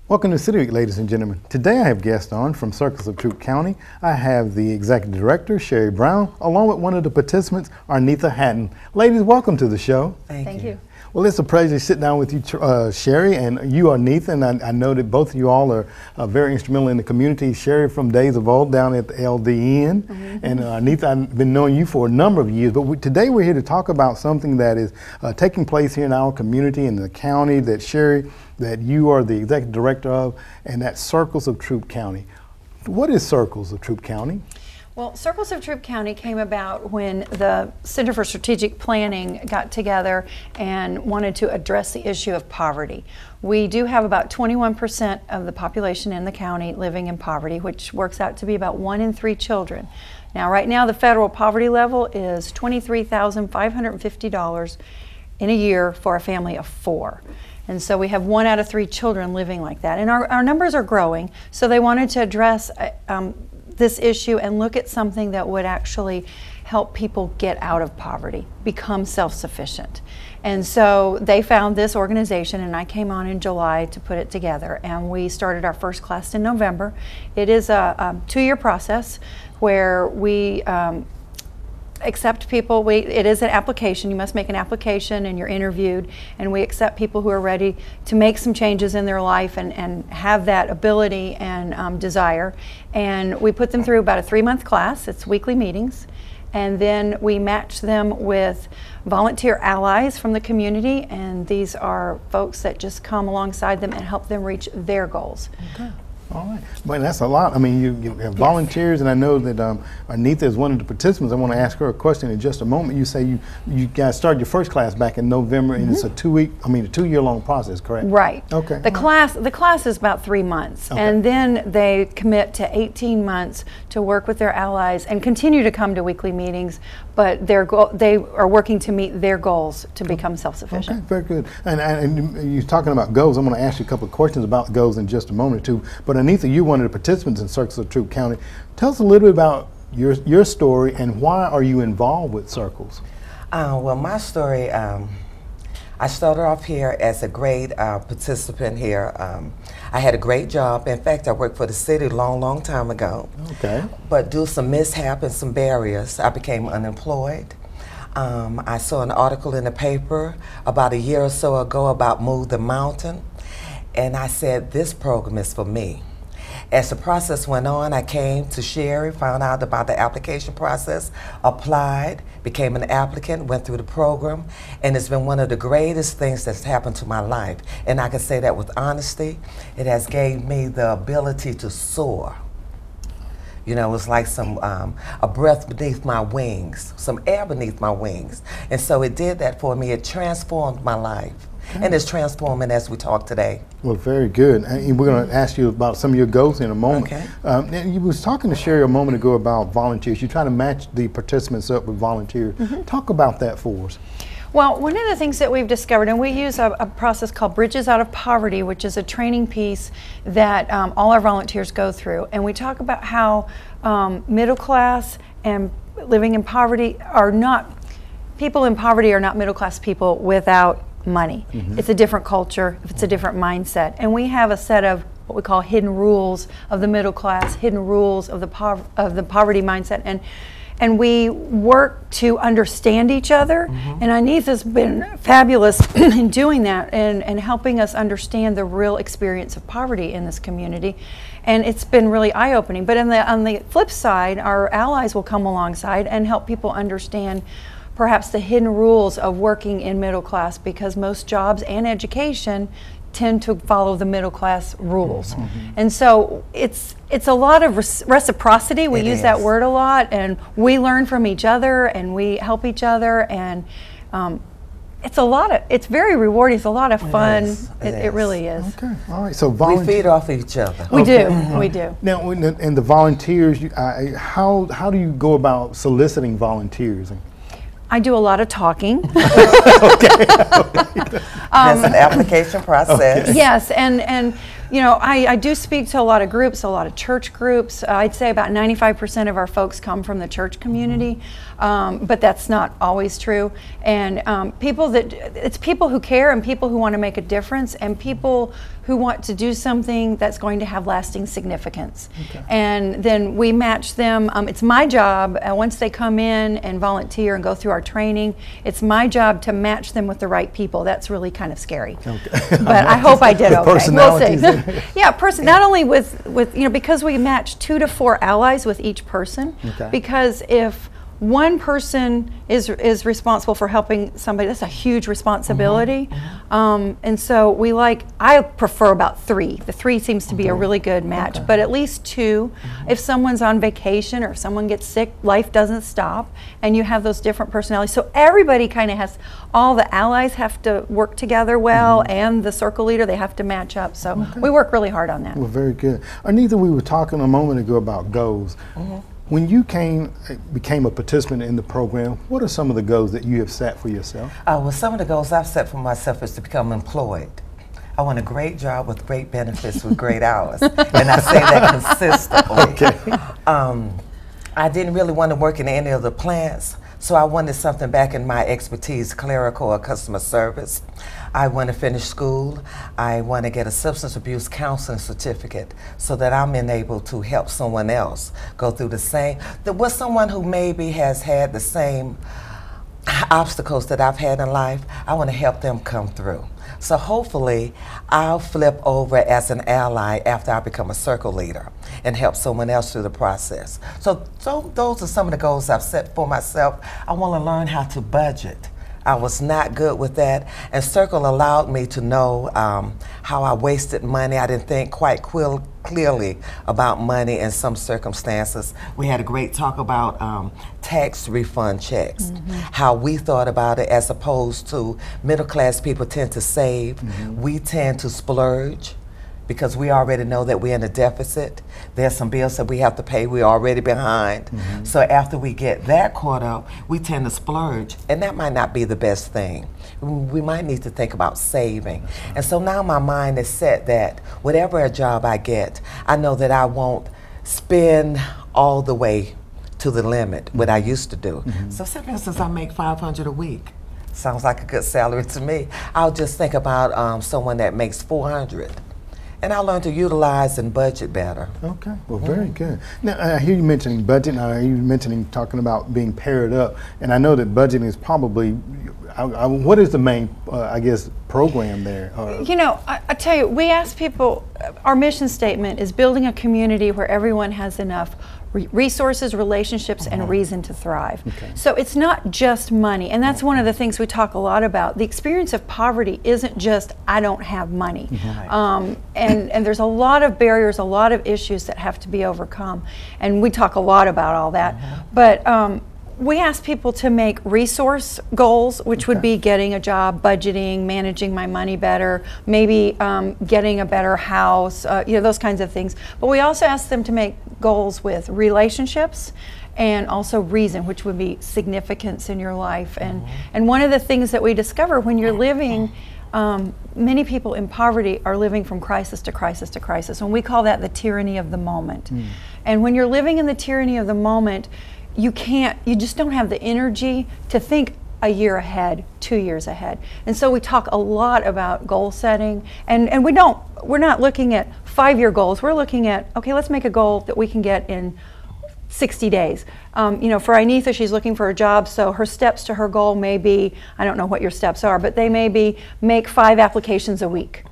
Welcome to City Week, ladies and gentlemen. Today I have guests on from Circles of Troup County. I have the Executive Director, Sherry Brown, along with one of the participants, Arnetha Hatton. Ladies, welcome to the show. Thank you. Well, it's a pleasure to sit down with you, Sherry, and you, Arnetha, and I know that both of you all are very instrumental in the community. Sherry from days of old down at the LDN, and Arnetha, I've been knowing you for a number of years, but today we're here to talk about something that is taking place here in our community, in the county, that Sherry, that you are the Executive Director of, and that's Circles of Troup County. What is Circles of Troup County? Well, Circles of Troup County came about when the Center for Strategic Planning got together and wanted to address the issue of poverty. We do have about 21% of the population in the county living in poverty, which works out to be about 1 in 3 children. Now, right now, the federal poverty level is $23,550 in a year for a family of 4. And so we have 1 out of 3 children living like that. And our numbers are growing, so they wanted to address this issue and look at something that would actually help people get out of poverty, become self-sufficient. And so they found this organization, and I came on in July to put it together, and we started our first class in November. It is a 2-year process where we accept people. It is an application. You must make an application and you're interviewed, and we accept people who are ready to make some changes in their life and have that ability and desire. And we put them through about a 3-month class. It's weekly meetings. And then we match them with volunteer allies from the community, and these are folks that just come alongside them and help them reach their goals. Okay. All right. Well, that's a lot. I mean, you have volunteers, and I know that Arnetha is one of the participants. I want to ask her a question in just a moment. You say you guys started your first class back in November, and it's a 2-year-long process, correct? Right. Okay. The class is about 3 months, and then they commit to 18 months to work with their allies and continue to come to weekly meetings, but they are working to meet their goals to become self-sufficient. Okay, very good. And you're talking about goals. I'm going to ask you a couple of questions about goals in just a moment or two. But Arnetha, you're one of the participants in Circles of Troup County. Tell us a little bit about your story and why are you involved with Circles? Well, my story, I started off here as a grade participant here. I had a great job. In fact, I worked for the city a long time ago. Okay. But due to some mishap and some barriers, I became unemployed. I saw an article in the paper about a year or so ago about Move the Mountain, and I said, this program is for me. As the process went on, I came to Sherry, found out about the application process, applied, became an applicant, went through the program, and it's been one of the greatest things that's happened to my life. And I can say that with honesty. It has gave me the ability to soar. You know, it's like a breath beneath my wings, some air beneath my wings. And so it did that for me. It transformed my life. Okay. And it's transforming as we talk today. Well, very good. And we're going to ask you about some of your goals in a moment. Okay. And you was talking to Sherry a moment ago about volunteers. You're trying to match the participants up with volunteers. Talk about that for us. Well, one of the things that we've discovered, and we use a process called Bridges Out of Poverty, which is a training piece that all our volunteers go through. And we talk about how middle class and living in poverty are not, people in poverty are not middle class people without money. It's a different culture, it's a different mindset. And we have a set of what we call hidden rules of the middle class, hidden rules of the poverty mindset. And we work to understand each other, and Arnetha's been fabulous in doing that and helping us understand the real experience of poverty in this community. And it's been really eye-opening. But on the flip side, our allies will come alongside and help people understand perhaps the hidden rules of working in middle class, because most jobs and education tend to follow the middle class rules. And so it's a lot of reciprocity. We use that word a lot, and we learn from each other and we help each other, and it's very rewarding. It's a lot of fun. It really is. Okay, all right. So we feed off each other. We do. We do. Now, and the volunteers, how do you go about soliciting volunteers? I do a lot of talking. There's an application process. Yes, and you know, I do speak to a lot of groups, a lot of church groups. I'd say about 95% of our folks come from the church community, but that's not always true. And it's people who care and people who want to make a difference and people who want to do something that's going to have lasting significance. Okay. And then we match them. It's my job, once they come in and volunteer and go through our training, it's my job to match them with the right people. That's really kind of scary. Okay. But I hope I did okay. We'll see. Yeah, not only with because we match 2 to 4 allies with each person. Okay. Because if one person is responsible for helping somebody, that's a huge responsibility. And so I prefer about 3. The 3 seems to be a really good match, but at least 2. If someone's on vacation or if someone gets sick, life doesn't stop, and you have those different personalities. So everybody kind of all the allies have to work together well, and the circle leader, they have to match up. So we work really hard on that. Well, very good. Anita, we were talking a moment ago about goals. When you became a participant in the program, what are some of the goals that you have set for yourself? Well, some of the goals I've set for myself is to become employed. I want a great job with great benefits with great hours, and I say that consistently. Okay. I didn't really want to work in any of the plants, so I wanted something back in my expertise, clerical or customer service. I want to finish school. I want to get a substance abuse counseling certificate so that I'm enabled to help someone else go through the same, with someone who maybe has had the same obstacles that I've had in life. I want to help them come through. So hopefully I'll flip over as an ally after I become a circle leader and help someone else through the process. So those are some of the goals I've set for myself. I want to learn how to budget. I was not good with that, and Circle allowed me to know how I wasted money. I didn't think quite clearly about money in some circumstances. We had a great talk about tax refund checks, how we thought about it as opposed to middle class people tend to save. We tend to splurge because we already know that we're in a deficit. There's some bills that we have to pay, we're already behind. So after we get that caught up, we tend to splurge, and that might not be the best thing. We might need to think about saving. And so now my mind is set that whatever a job I get, I know that I won't spend all the way to the limit, what I used to do. So say for instance, I make $500 a week. Sounds like a good salary to me. I'll just think about someone that makes $400. And I learned to utilize and budget better. Okay, well, very good. Now, I hear you mentioning budget, and I hear you talking about being paired up, and I know that budgeting is probably, what is the main, I guess, program there? You know, I tell you, we ask people, our mission statement is building a community where everyone has enough resources, relationships, and reason to thrive. So it's not just money, and that's one of the things we talk a lot about. The experience of poverty isn't just, I don't have money. And there's a lot of barriers, a lot of issues that have to be overcome, and we talk a lot about all that. But we ask people to make resource goals, which would be getting a job, budgeting, managing my money better, maybe getting a better house, you know, those kinds of things. But we also ask them to make goals with relationships and also reason, which would be significance in your life. And one of the things that we discover when you're living, many people in poverty are living from crisis to crisis to crisis, and we call that the tyranny of the moment. And when you're living in the tyranny of the moment, you just don't have the energy to think a year ahead, 2 years ahead. And so we talk a lot about goal setting, and we're not looking at 5-year goals. We're looking at, okay, let's make a goal that we can get in 60 days. You know, for Anita, she's looking for a job, so her steps to her goal may be, I don't know what your steps are, but they may be make 5 applications a week.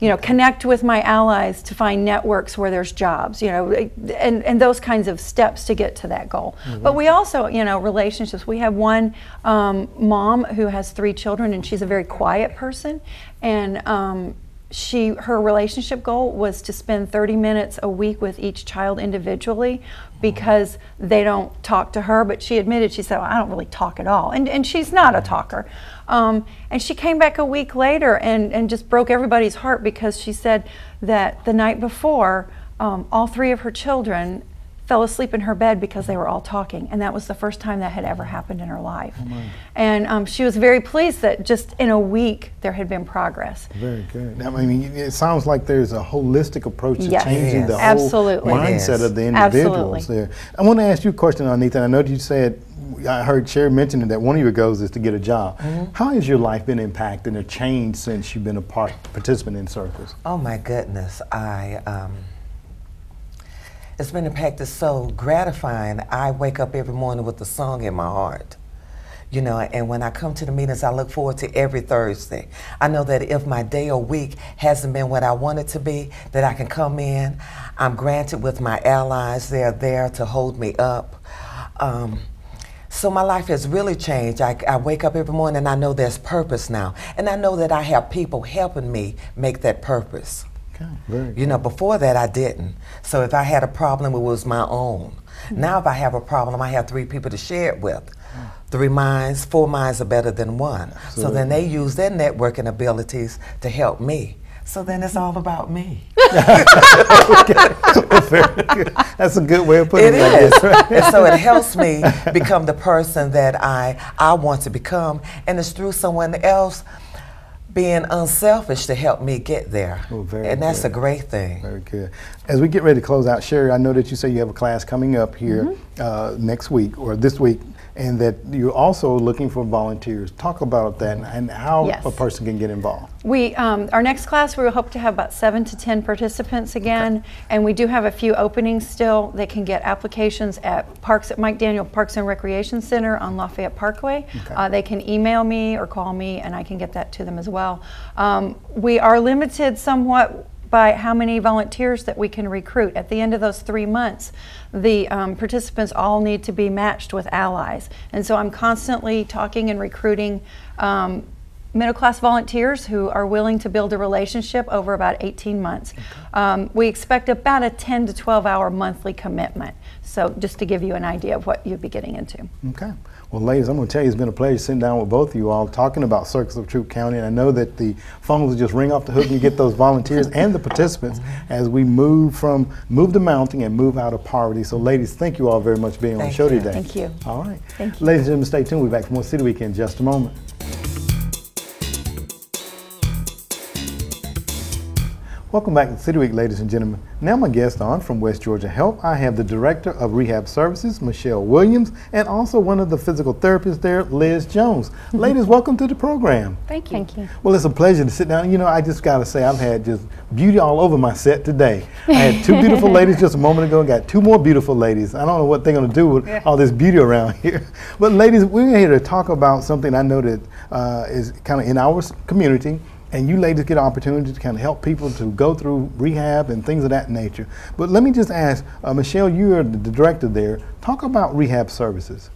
You know, connect with my allies to find networks where there's jobs, you know, and those kinds of steps to get to that goal. But we also, you know, relationships. We have one mom who has 3 children, and she's a very quiet person, and her relationship goal was to spend 30 minutes a week with each child individually, because they don't talk to her. But she admitted, she said, well, I don't really talk at all, and she's not a talker. And she came back a week later and just broke everybody's heart, because she said that the night before, all 3 of her children fell asleep in her bed because they were all talking, and that was the first time that had ever happened in her life. And she was very pleased that just in a week there had been progress. Very good. I mean, it sounds like there's a holistic approach to changing the whole mindset of the individuals there. I want to ask you a question, Anita. I know you said I heard Sherry mentioning that one of your goals is to get a job. How has your life been impacted or changed since you've been a participant in circles? Oh my goodness, it's been impacted so gratifying. I wake up every morning with a song in my heart. You know, and when I come to the meetings, I look forward to every Thursday. I know that if my day or week hasn't been what I want it to be, that I can come in. I'm granted with my allies. They're there to hold me up. So my life has really changed. I wake up every morning and I know there's purpose now. And I know that I have people helping me make that purpose. Okay, very good. You know, before that I didn't. So if I had a problem, it was my own. Now if I have a problem, I have 3 people to share it with. 3 minds, 4 minds are better than one. Absolutely. So then they use their networking abilities to help me. So then it's all about me. Very good. That's a good way of putting it. It is. And so it helps me become the person that I want to become. And it's through someone else being unselfish to help me get there. Oh, very and that's good. a great thing. Very good. As we get ready to close out, Sherry, I know that you say you have a class coming up here next week or this week, and that you're also looking for volunteers. Talk about that and how a person can get involved. We, our next class, we hope to have about 7 to 10 participants again, and we do have a few openings still. They can get applications at Mike Daniel Parks and Recreation Center on Lafayette Parkway. They can email me or call me, and I can get that to them as well. We are limited somewhat by how many volunteers that we can recruit. At the end of those 3 months, the participants all need to be matched with allies. And so I'm constantly talking and recruiting middle-class volunteers who are willing to build a relationship over about 18 months. We expect about a 10 to 12-hour monthly commitment. So just to give you an idea of what you'd be getting into. Okay. Well, ladies, I'm going to tell you, it's been a pleasure sitting down with both of you all talking about Circles of Troup County. And I know that the phones will just ring off the hook and you get those volunteers and the participants as we move the mountain and move out of poverty. So, ladies, thank you all very much for being on the show today. Thank you. All right. Thank you. Ladies and gentlemen, stay tuned. We'll be back for more City Week in just a moment. Welcome back to City Week, ladies and gentlemen. Now my guest on from West Georgia Health, I have the Director of Rehab Services, Michelle Williams, and also one of the physical therapists there, Liz Jones. Ladies, welcome to the program. Thank you. Thank you. Well, it's a pleasure to sit down. You know, I just got to say, I've had just beauty all over my set today. I had 2 beautiful ladies just a moment ago, got 2 more beautiful ladies. I don't know what they're going to do with all this beauty around here. But ladies, we're here to talk about something I know that is kind of in our community. And you ladies get an opportunity to kind of help people to go through rehab and things of that nature. But let me just ask, Michelle, you're the director there. Talk about rehab services.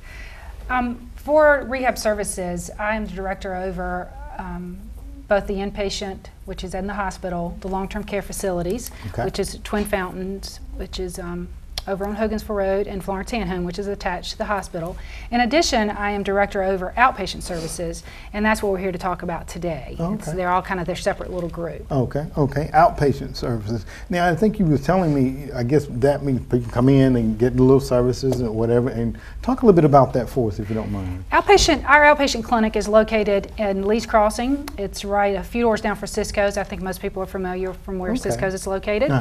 For rehab services, I am the director over both the inpatient, which is in the hospital, the long-term care facilities, which is Twin Fountains, which is over on Hogansville Road, and Florentine Home, which is attached to the hospital. In addition, I am director over outpatient services, and that's what we're here to talk about today. They're all kind of their separate little group. Okay, outpatient services. Now, I think you were telling me, I guess that means people come in and get little services or whatever, and talk a little bit about that for us, if you don't mind. Our outpatient clinic is located in Lee's Crossing. It's right a few doors down from Cisco's. I think most people are familiar from where Cisco's is located.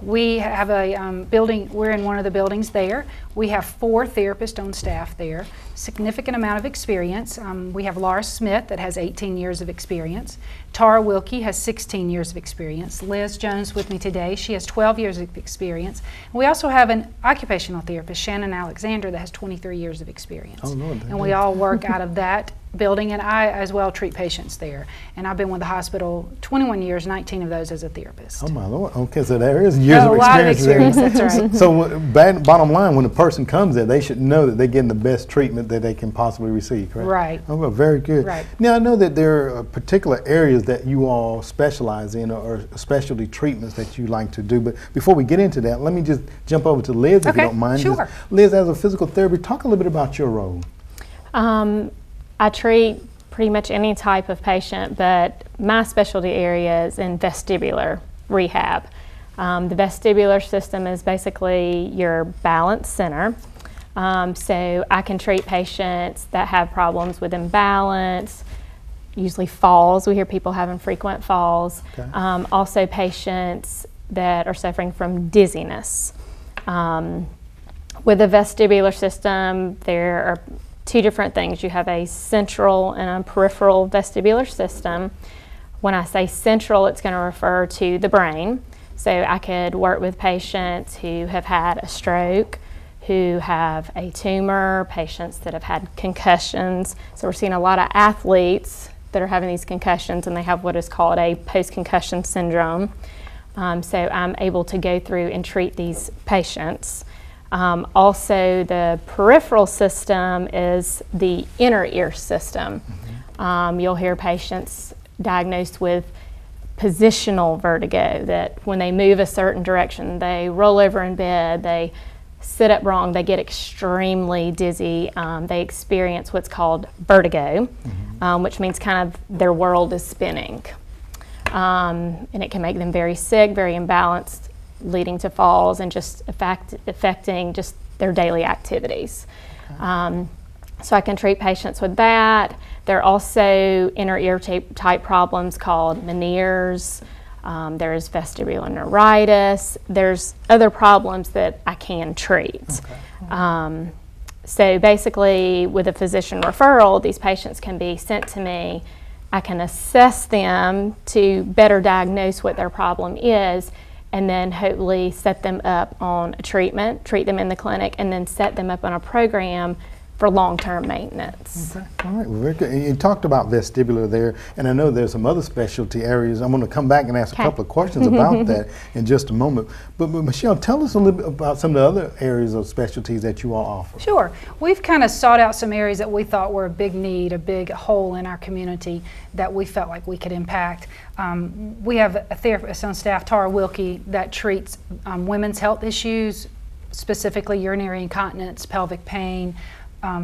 We have a building, we're in one of the buildings there. We have 4 therapists on staff there, significant amount of experience. We have Laura Smith that has 18 years of experience. Tara Wilkie has 16 years of experience. Liz Jones with me today, she has 12 years of experience. We also have an occupational therapist, Shannon Alexander, that has 23 years of experience. Oh, Lord, and we all work out of that building, and I as well treat patients there. And I've been with the hospital 21 years, 19 of those as a therapist. Oh my Lord, okay, so there is years of experience. A lot of experience, that's right. So bottom line, when a person comes there, they should know that they're getting the best treatment that they can possibly receive, correct? Right. Oh, well, very good. Right. Now, I know that there are particular areas that you all specialize in or specialty treatments that you like to do, but before we get into that, let me just jump over to Liz, if you don't mind. Sure. Liz, as a physical therapist, talk a little bit about your role. I treat pretty much any type of patient, but my specialty area is in vestibular rehab. The vestibular system is basically your balance center. So I can treat patients that have problems with imbalance, usually falls. We hear people having frequent falls. Also patients that are suffering from dizziness. With the vestibular system, there are two different things. You have a central and a peripheral vestibular system. When I say central, it's going to refer to the brain. So I could work with patients who have had a stroke, who have a tumor, patients that have had concussions. So we're seeing a lot of athletes that are having these concussions, and they have what is called a post-concussion syndrome. So I'm able to go through and treat these patients. Also, the peripheral system is the inner ear system. You'll hear patients diagnosed with positional vertigo, that when they move a certain direction, they roll over in bed, they sit up wrong, they get extremely dizzy, they experience what's called vertigo, which means kind of their world is spinning. And it can make them very sick, very imbalanced, leading to falls and just affecting just their daily activities. So I can treat patients with that. There are also inner ear type problems called Meniere's. There's vestibular neuritis. There's other problems that I can treat. So basically, with a physician referral, these patients can be sent to me. I can assess them to better diagnose what their problem is, and then hopefully set them up on a treatment, treat them in the clinic, and then set them up on a program for long-term maintenance. Okay. All right, well, very good. And you talked about vestibular there, and I know there's some other specialty areas. I'm going to come back and ask a couple of questions about that in just a moment. But Michelle, tell us a little bit about some of the other areas of specialties that you all offer. Sure. We've kind of sought out some areas that we thought were a big need, a big hole in our community that we felt like we could impact. We have a therapist on staff, Tara Wilkie, that treats women's health issues, specifically urinary incontinence, pelvic pain,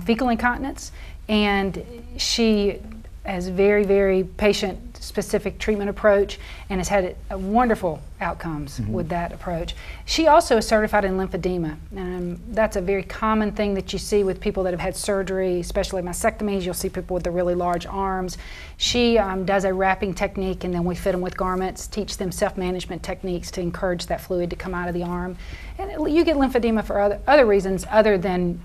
fecal incontinence, and she has very, very patient-specific treatment approach and has had wonderful outcomes with that approach. She also is certified in lymphedema, and that's a very common thing that you see with people that have had surgery, especially mastectomies. You'll see people with the really large arms. She does a wrapping technique, and then we fit them with garments, teach them self-management techniques to encourage that fluid to come out of the arm. And you get lymphedema for other reasons other than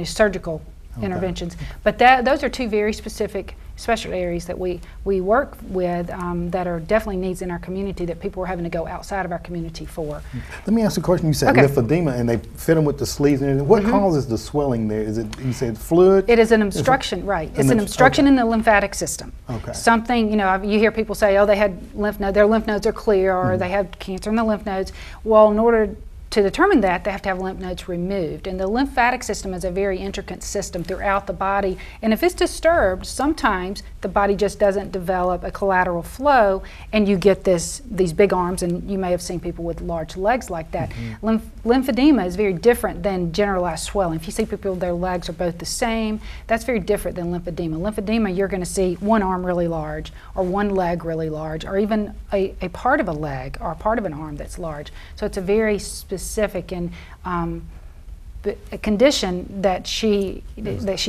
surgical interventions, but those are two very specific special areas that we work with that are definitely needs in our community that people are having to go outside of our community for. Let me ask a question. You said lymphedema, and they fit them with the sleeves and everything. What causes the swelling there? Is it, you said, fluid? It is an obstruction, right? It's an obstruction in the lymphatic system. Something, you hear people say, oh, they had lymph nodes, their lymph nodes are clear, or they have cancer in the lymph nodes. Well, in order to determine that, they have to have lymph nodes removed. And the lymphatic system is a very intricate system throughout the body. And if it's disturbed, sometimes the body just doesn't develop a collateral flow, and you get these big arms, and you may have seen people with large legs like that. Lymphedema is very different than generalized swelling. If you see people, their legs are both the same, that's very different than lymphedema. Lymphedema, you're going to see one arm really large, or one leg really large, or even a part of a leg or a part of an arm that's large. So it's a very specific and a condition that she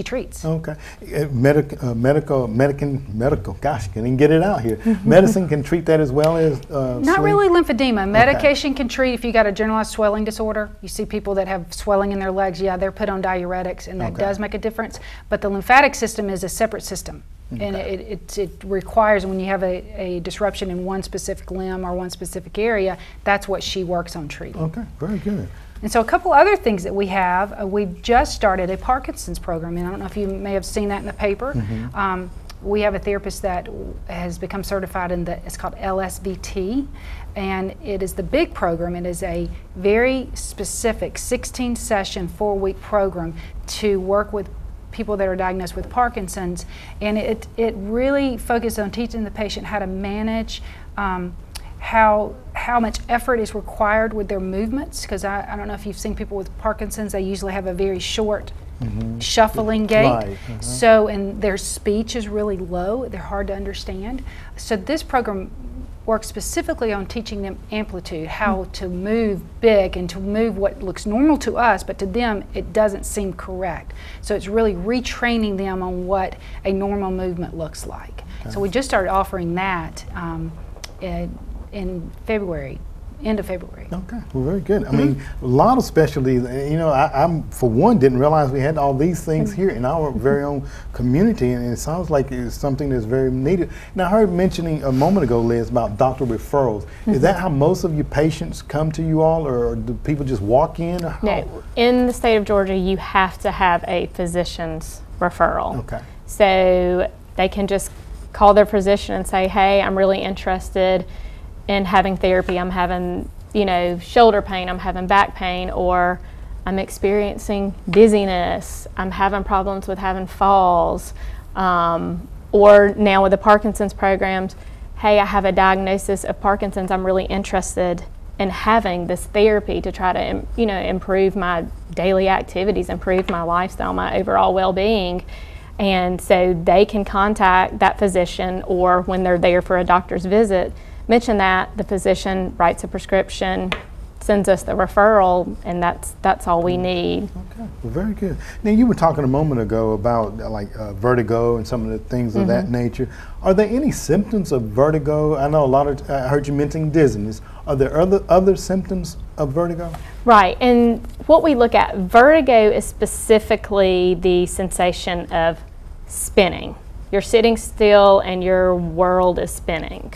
treats. Okay. Medical. Gosh, can't even get it out here. Medicine can treat that as well as not really lymphedema. Medication can treat if you got a generalized swelling disorder. You see people that have swelling in their legs. Yeah, they're put on diuretics, and that does make a difference. But the lymphatic system is a separate system. And it requires, when you have a disruption in one specific limb or one specific area, that's what she works on treating. Okay, very good. And so a couple other things that we have, we've just started a Parkinson's program, and I don't know if you may have seen that in the paper. We have a therapist that has become certified in it's called LSVT, and it is the big program. It is a very specific 16-session, 4-week program to work with people that are diagnosed with Parkinson's, and it really focuses on teaching the patient how to manage how much effort is required with their movements, because I don't know if you've seen people with Parkinson's, they usually have a very short shuffling gait. Right. So, and their speech is really low, they're hard to understand. So this program works specifically on teaching them amplitude, how to move big and to move what looks normal to us, but to them it doesn't seem correct. So it's really retraining them on what a normal movement looks like. So we just started offering that in February end of February. Okay, well, very good. I mean, a lot of specialties. You know, I'm for one didn't realize we had all these things here in our very own community, and it sounds like it's something that's very needed. Now, I heard mentioning a moment ago, Liz, about doctor referrals. Is that how most of your patients come to you all, or do people just walk in? Or how? No, in the state of Georgia, you have to have a physician's referral. Okay. So they can just call their physician and say, hey, I'm really interested in having therapy. I'm having, you know, shoulder pain, I'm having back pain, or I'm experiencing dizziness, I'm having problems with having falls, or now with the Parkinson's programs, hey, I have a diagnosis of Parkinson's, I'm really interested in having this therapy to try to, you know, improve my daily activities, improve my lifestyle, my overall well-being. And so they can contact that physician, or when they're there for a doctor's visit, mention that, the physician writes a prescription, sends us the referral, and that's all we need. Okay, well, very good. Now, you were talking a moment ago about like vertigo and some of the things of that nature. Are there any symptoms of vertigo? I know a lot of, I heard you mentioning dizziness. Are there other symptoms of vertigo? Right, and what we look at, vertigo is specifically the sensation of spinning. You're sitting still and your world is spinning.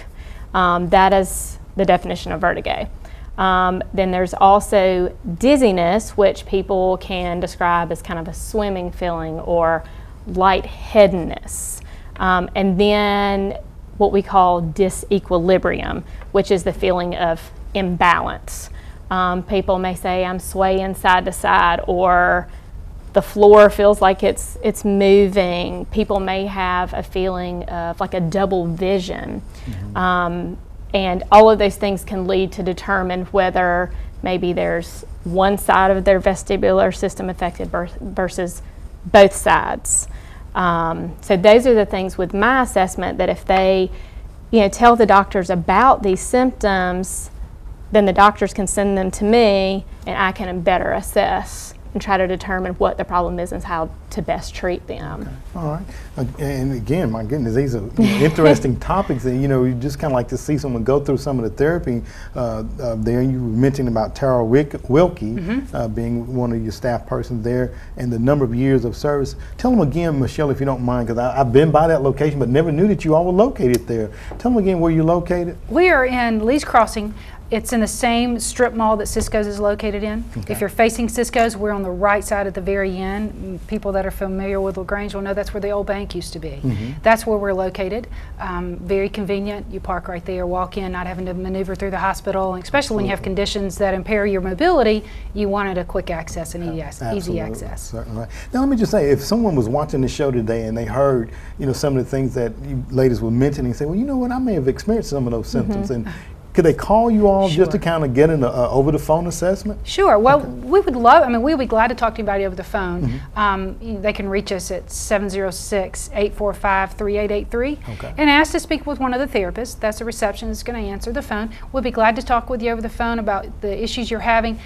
That is the definition of vertigo. Then there's also dizziness, which people can describe as kind of a swimming feeling or lightheadedness. And then what we call disequilibrium, which is the feeling of imbalance. People may say, I'm swaying side to side, or the floor feels like it's moving. People may have a feeling of like a double vision. And all of those things can lead to determine whether maybe there's one side of their vestibular system affected versus both sides. So those are the things with my assessment, that if they, you know, tell the doctors about these symptoms, then the doctors can send them to me, and I can better assess and try to determine what the problem is and how to best treat them. Okay. All right. And again, my goodness, these are interesting topics that, you know, you just kind of like to see someone go through some of the therapy there. You mentioned about Tara Wilkie being one of your staff persons there, and the number of years of service. Tell them again, Michelle, if you don't mind, because I've been by that location but never knew that you all were located there. Tell them again where you're located. We are in Lee's Crossing. It's in the same strip mall that Cisco's is located in. Okay. If you're facing Cisco's, we're on the right side at the very end. People that are familiar with LaGrange will know that's where the old bank used to be. That's where we're located. Very convenient. You park right there, walk in, not having to maneuver through the hospital. And especially when you have conditions that impair your mobility, you wanted a quick access and easy access. Certainly. Now, let me just say, if someone was watching the show today and they heard, you know, some of the things that you ladies were mentioning, say, well, you know what, I may have experienced some of those symptoms. And could they call you all just to kind of get an over the phone assessment? Sure. Well, we would love, I mean, we would be glad to talk to anybody over the phone. They can reach us at 706-845-3883 and ask to speak with one of the therapists. That's a reception that's going to answer the phone. We'll be glad to talk with you over the phone about the issues you're having.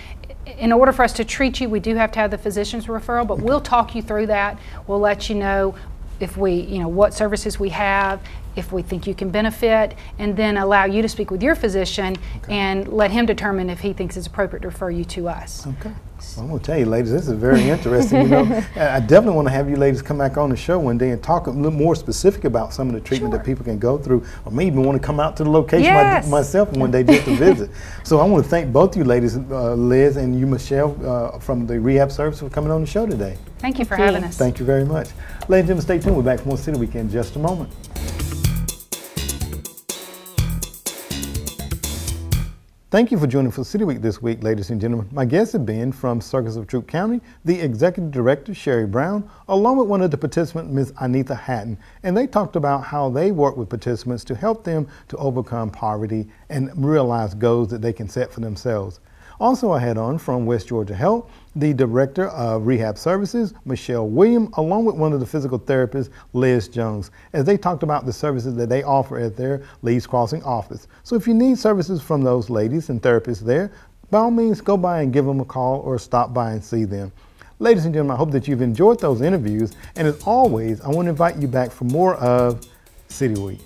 In order for us to treat you, we do have to have the physician's referral, but we'll talk you through that. We'll let you know if we, you know, what services we have, if we think you can benefit, and then allow you to speak with your physician and let him determine if he thinks it's appropriate to refer you to us. Okay. Well, I'm going to tell you, ladies, this is very interesting. You know, I definitely want to have you ladies come back on the show one day and talk a little more specific about some of the treatment that people can go through, or maybe even want to come out to the location myself one day just to visit. So I want to thank both you ladies, Liz and you, Michelle, from the rehab service, for coming on the show today. Thank you for having us. Thank you very much. Ladies and gentlemen, stay tuned. We're back for more City Week in just a moment. Thank you for joining for City Week this week, ladies and gentlemen. My guests have been from Circus of Troup County, the Executive Director, Sherry Brown, along with one of the participants, Ms. Anita Hatton, and they talked about how they work with participants to help them to overcome poverty and realize goals that they can set for themselves. Also, I had on from West Georgia Health, the Director of Rehab Services, Michelle Williams, along with one of the physical therapists, Liz Jones, as they talked about the services that they offer at their Lee's Crossing office. So if you need services from those ladies and therapists there, by all means, go by and give them a call or stop by and see them. Ladies and gentlemen, I hope that you've enjoyed those interviews. And as always, I want to invite you back for more of City Week.